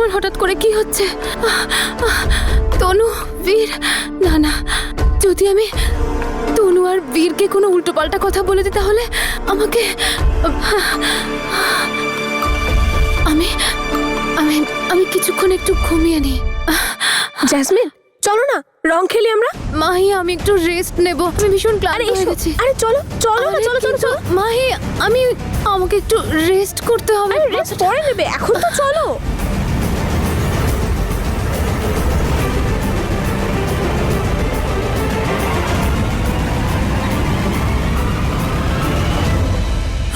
আমার হঠাৎ করে কি হচ্ছে? তনু, বীর, না না, যদি আমি তনু আর বীরকে কোনো উল্টোপাল্টা কথা বলে দিই তাহলে আমাকে আমি আমি আমি কিছুক্ষণ একটু ঘুমিয়ে নিই। জেসমিন, চলো না রং খেলি আমরা। মাহি, আমি একটু রেস্ট নেব, আমি ভীষণ ক্লান্ত হয়ে গেছি। আরে চলো চলো না, চলো চলো চলো। মাহি, আমাকে একটু রেস্ট করতে হবে। আরে রেস্ট পরে নেবে, এখন তো চলো।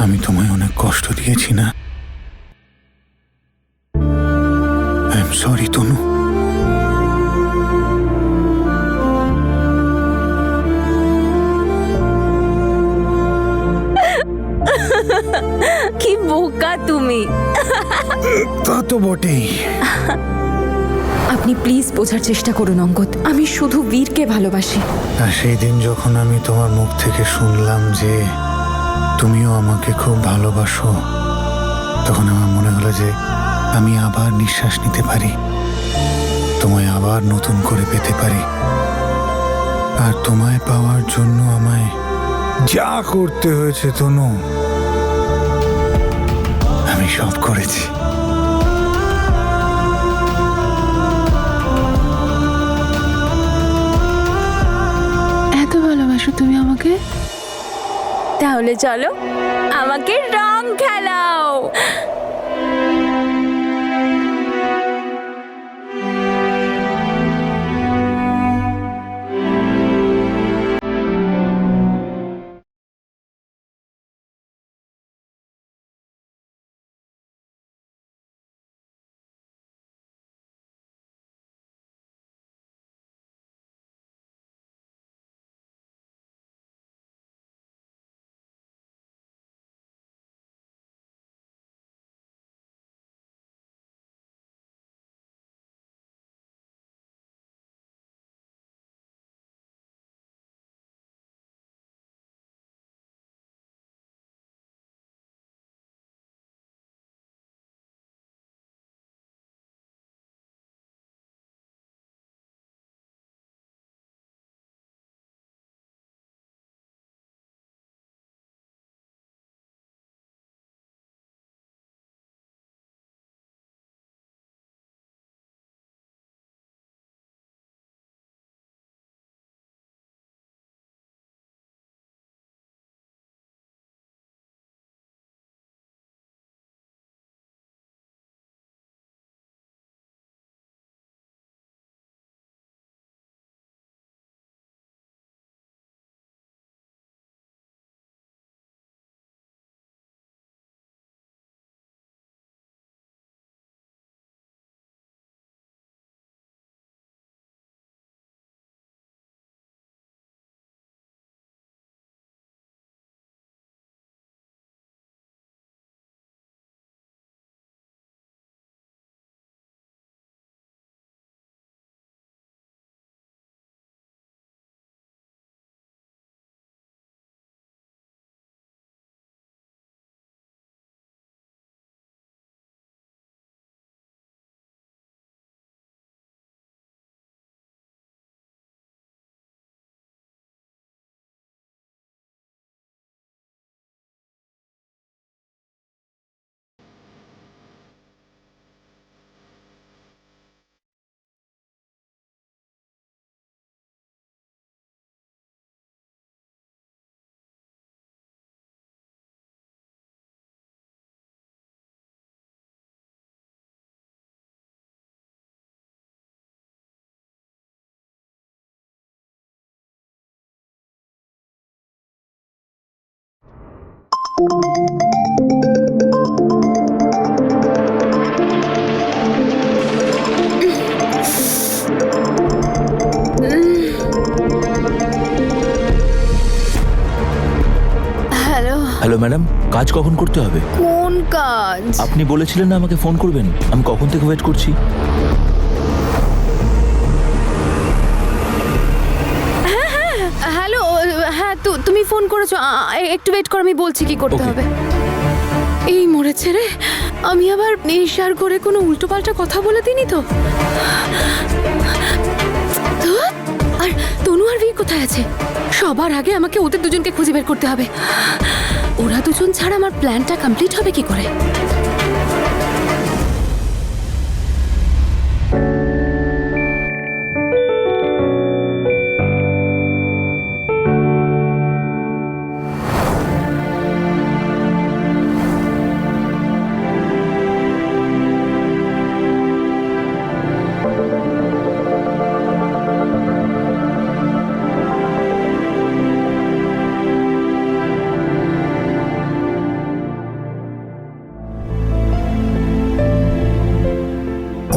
আমি তোমায় অনেক কষ্ট দিয়েছি না? আই এম সরি তনু। কি বোকা তুমি। তা তো বটেই। আপনি প্লিজ বোঝার চেষ্টা করুন অঙ্গদ, আমি শুধু বীরকে ভালোবাসি। আর সেই দিন যখন আমি তোমার মুখ থেকে শুনলাম যে তুমিও আমাকে খুব ভালোবাসো, তখন আমার মনে হলো যে আমি আবার নিঃশ্বাস নিতে পারি, তোমায় আবার নতুন করে পেতে পারি। আর তোমায় পাওয়ার জন্য আমায় যা করতে হয়েছে তনু, আমি সব করেছি। এত ভালোবাসো তুমি আমাকে? তাহলে চলো আমাকে রং খেলাও। হ্যালো ম্যাডাম, কাজ কখন করতে হবে? কোন কাজ? আপনি বলেছিলেন না আমাকে ফোন করবেন, আমি কখন থেকে ওয়েট করছি। হ্যালো, হ্যাঁ তুমি ফোন করেছো, একটু ওয়েট করো, আমি বলছি কি করতে Okay. হবে। এই মরেছে রে, আমি আবার নেশার করে কোনো উল্টোপাল্টা কথা বলে দিইনি তো? ধুৎ, আর তনু আর বীর কোথায় আছে? সবার আগে আমাকে ওদের দুজনকে খুঁজে বের করতে হবে। ওরা দুজন ছাড়া আমার প্ল্যানটা কমপ্লিট হবে কি করে?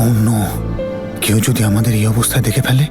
ও নো, কেউ যদি আমাদের এই অবস্থায় দেখে ফেলে?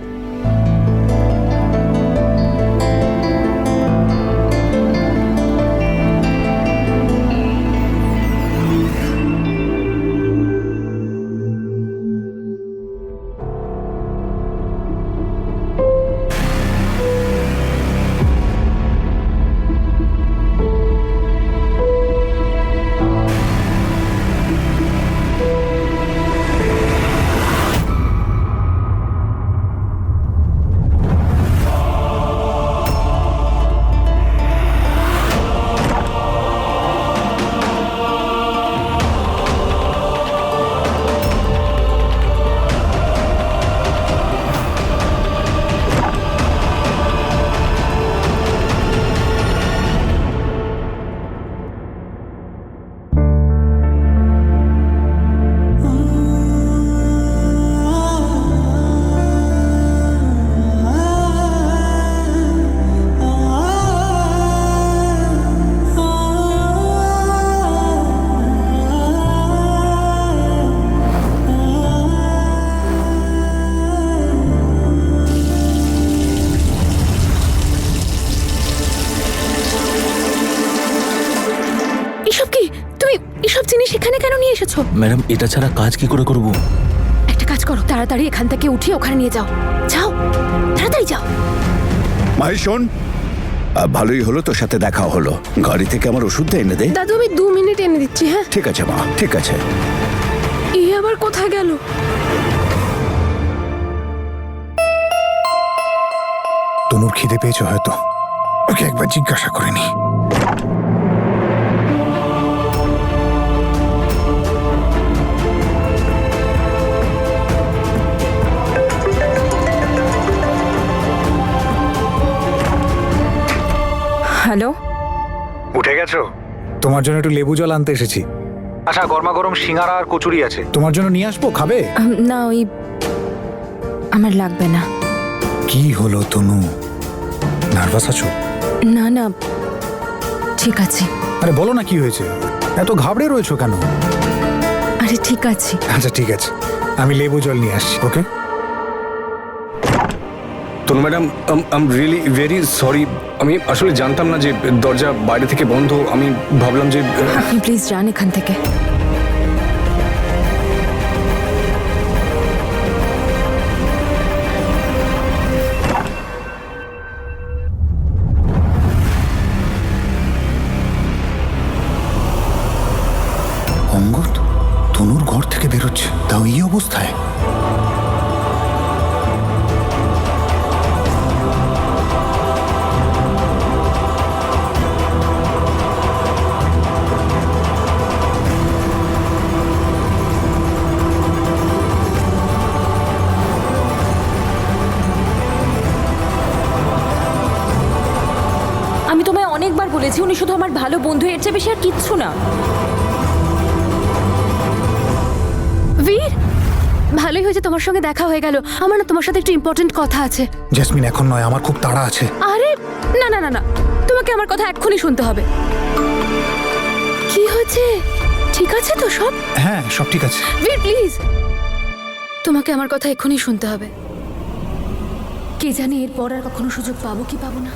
এসব কি? তুমি এসব জিনিস এখানে কেন নিয়ে এসেছো? ম্যাডাম, এটা ছাড়া কাজ কি করে করব? একটা কাজ করো, তাড়াতাড়ি এখান থেকে উঠিয়ে ওখানে নিয়ে যাও। যাও, তাড়াতাড়ি যাও। মাই শোন, ভালোই হলো তোর সাথে দেখা হলো। গাড়ি থেকে আমার ওষুধটা এনে দে। দাদু আমি 2 মিনিট এনে দিচ্ছি। হ্যাঁ ঠিক আছে মা, ঠিক আছে। এই আবার কোথায় গেল? তনুর খিদে পেয়েছে হয়তো, ওকে একবার জিজ্ঞাসা করে নি। হ্যালো, উঠে গেছো? তোমার জন্য একটু লেবু জল আনতে এসেছি। আচ্ছা, গরমা গরম সিঙ্গারা আর কচুরি আছে, তোমার জন্য নিয়ে আসবো, খাবে? না, ওই আমার লাগবে না। কি হলো তনু, নার্ভাস আছো? না না, ঠিক আছে। আরে বলো না কি হয়েছে, এত ঘাবড়ে রয়েছো কেন? আরে ঠিক আছে। আচ্ছা ঠিক আছে, আমি লেবু জল নিয়ে আসছি। Okay Tanu madam, I am really very sorry. আমি আসলে জানতাম না যে দরজা বাইরে থেকে বন্ধ। আমি ভাবলাম যে আপনি প্লিজ যান এখান থেকে। অঙ্গদ তনুর ঘর থেকে বেরোচ্ছে, তাও এই অবস্থায়? আমি তোমায় অনেকবার বলেছি উনি শুধু আমার ভালো বন্ধু, এর চেয়ে বেশি আর কিচ্ছু না। বীর, ভালোই হয়েছে তোমার সঙ্গে দেখা হয়ে গেল। আমার না তোমার সাথে একটু ইম্পর্টেন্ট কথা আছে। জেসমিন এখন নয়, আমার খুব তাড়া আছে। আরে না না না না, তোমাকে আমার কথা এক্ষুনি শুনতে হবে। কি হয়েছে? ঠিক আছে তো সব? হ্যাঁ সব ঠিক আছে। বীর প্লিজ, তোমাকে আমার কথা এক্ষুনি শুনতে হবে। কে জানে এরপর আর কখনো সুযোগ পাবো কি পাবো না।